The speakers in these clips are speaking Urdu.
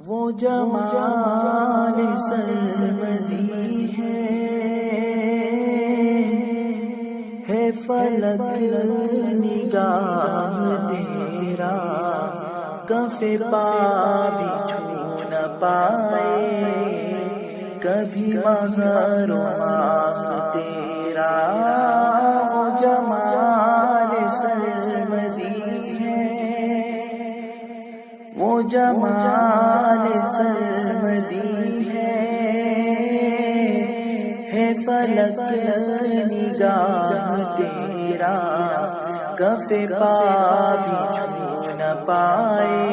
وہ جمال سرمدی ہے فلک نگاہ تیرا، کف پا بھی چھو نہ پائے کبھی مگر و ماہ تیرا۔ وہ جمال سرمدی وہ جمال سرمدی ہے فلک نگاہ تیرا، کف پا بھی چھو نہ پائے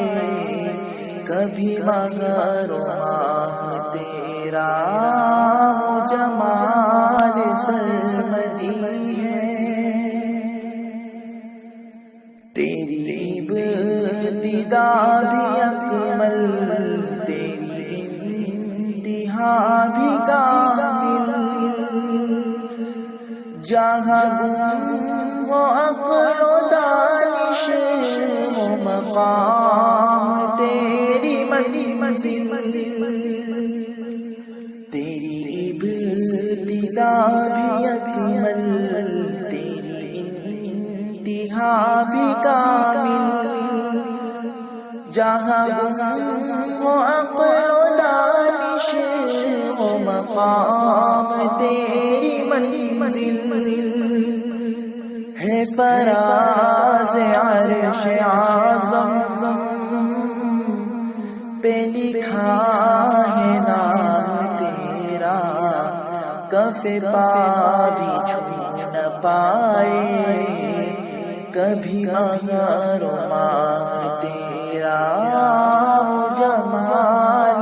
کبھی مگر و ماہ تیرا۔ وہ جمال سرمدی تیری ابتدا بھی اکمل، تیری انتہا بھی کامل، جہاں گم و عقل و دانش و مقام تیری منزل، تیری ابتدا بھی اکمل، تیری انتہا بھی کامل، جہاں گم و عقل و دانش و مقام تیری منزل، ہے فراز عرش اعظم پہ لکھا ہے نام تیرا، کف پا بھی چھو نہ پائے کبھی مگر و ماہ تیرا۔ وہ جمال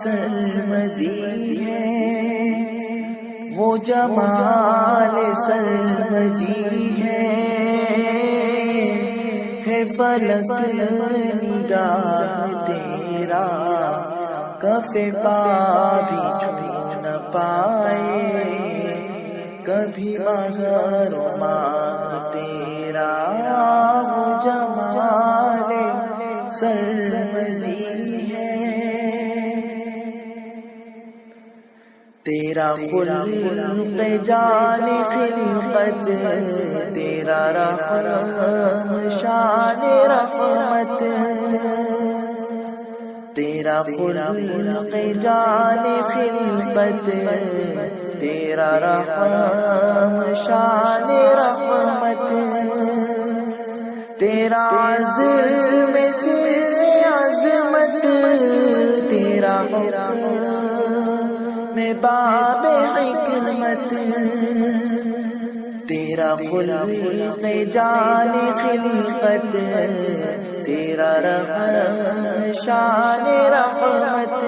سرمدی وہ جمال سرمدی ہے فلک نگاہ تیرا، کف پا بھی چھو نہ پائے کبھی مگر و ماہ تیرا۔ وہ جمال سرمدی تیرا خلق جان خلقت، تیرا رحم شان رحمت، تیرا خلق جان خلقت، تیرا رحم شان رحمت، تیرا عزم سر عظمت، تیرا میں باب حکمت، تیرا خلق جان خلقت، تیرا رحم شان رحمت،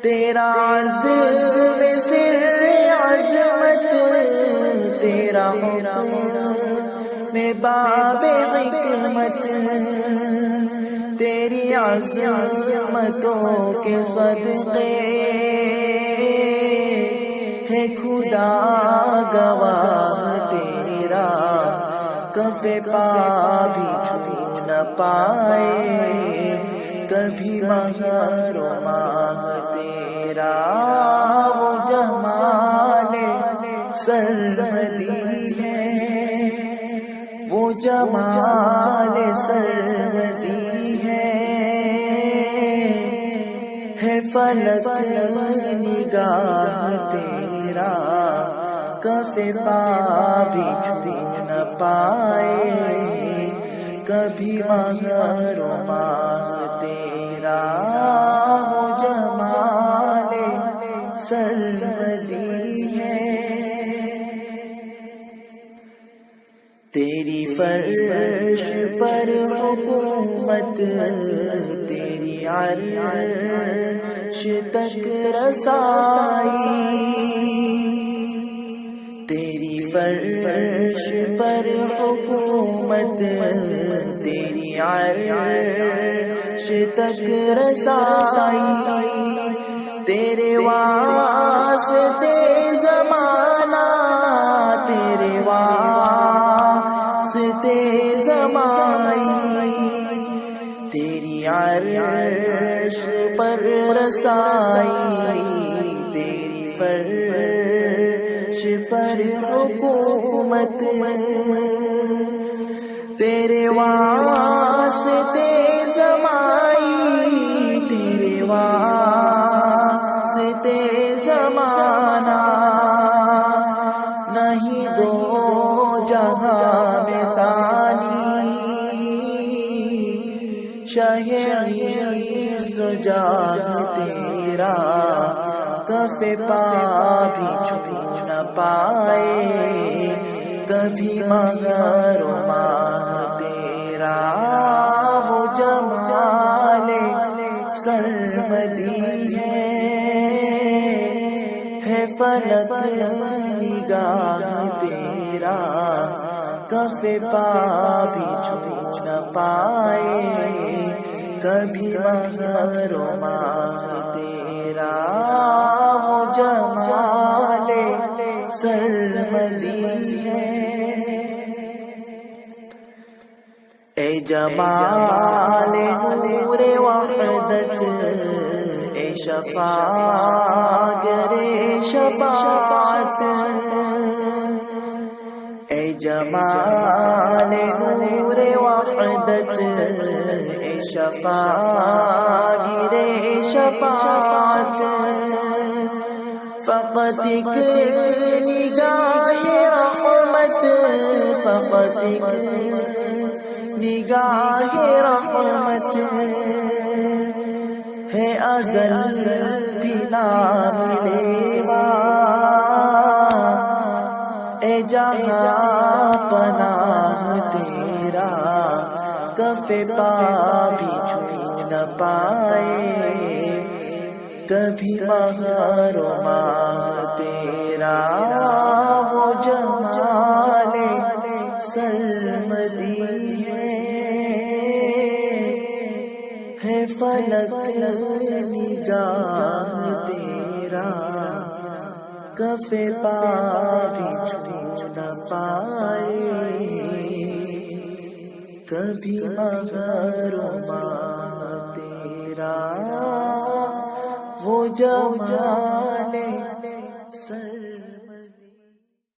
تیرا عزم سر عظمت، تیرا میں باب حکمت، تیری عظمتوں کے صدقے ہے خدا گواہ تیرا، کف پا بھی چھو نہ پائے کبھی مگر و ماہ تیرا۔ وہ جمال سرمدی وہ جمال سرمدی ہے فلک نگاہ تیرا، کف پا بھی چھو نہ پائے کبھی مگر و ماہ تیرا۔ وہ جمال سرمدی تیری فرش پر حکومت، تیری عرش تک رسائی، تیری فرش پر حکومت، تیری عرش تک رسائی، تیرے واسطے زمانہ، تیرے واسطے زمائی، تیری عرش رسائی تیری فرش پر حکومت تیرے واسطے زمائی تیرے واسطے زمانہ نہیں دو جہاں میں تانی شہنشاہ جاہ تیرا کف پا بھی چھو نہ پائے کبھی مگر و ماہ تیرا وہ جمال سرمدی ہے فلک نگاہ تیرا کف پا بھی چھو نہ پائے کبھی مگر و ماہ تیرا وہ جمال سرمدی ہے اے جمال نور وحدت اے شفاعت شفاعت اے جمال نور وحدت اے شفاعت شفاعت فقط ایک نگاہ رحمت فقط ایک نگاہ رحمت ہے ازل بھی نہ ملے گا اے جہاں پناہ تیرا کف پا بھی چھو نہ پائے کبھی مگر و ماہ تیرا وہ جمال سرمدی ہے فلک نگاہ تیرا کف پا بھی چھو نہ پائے کبھی مگر و ماہ تیرا وہ جمال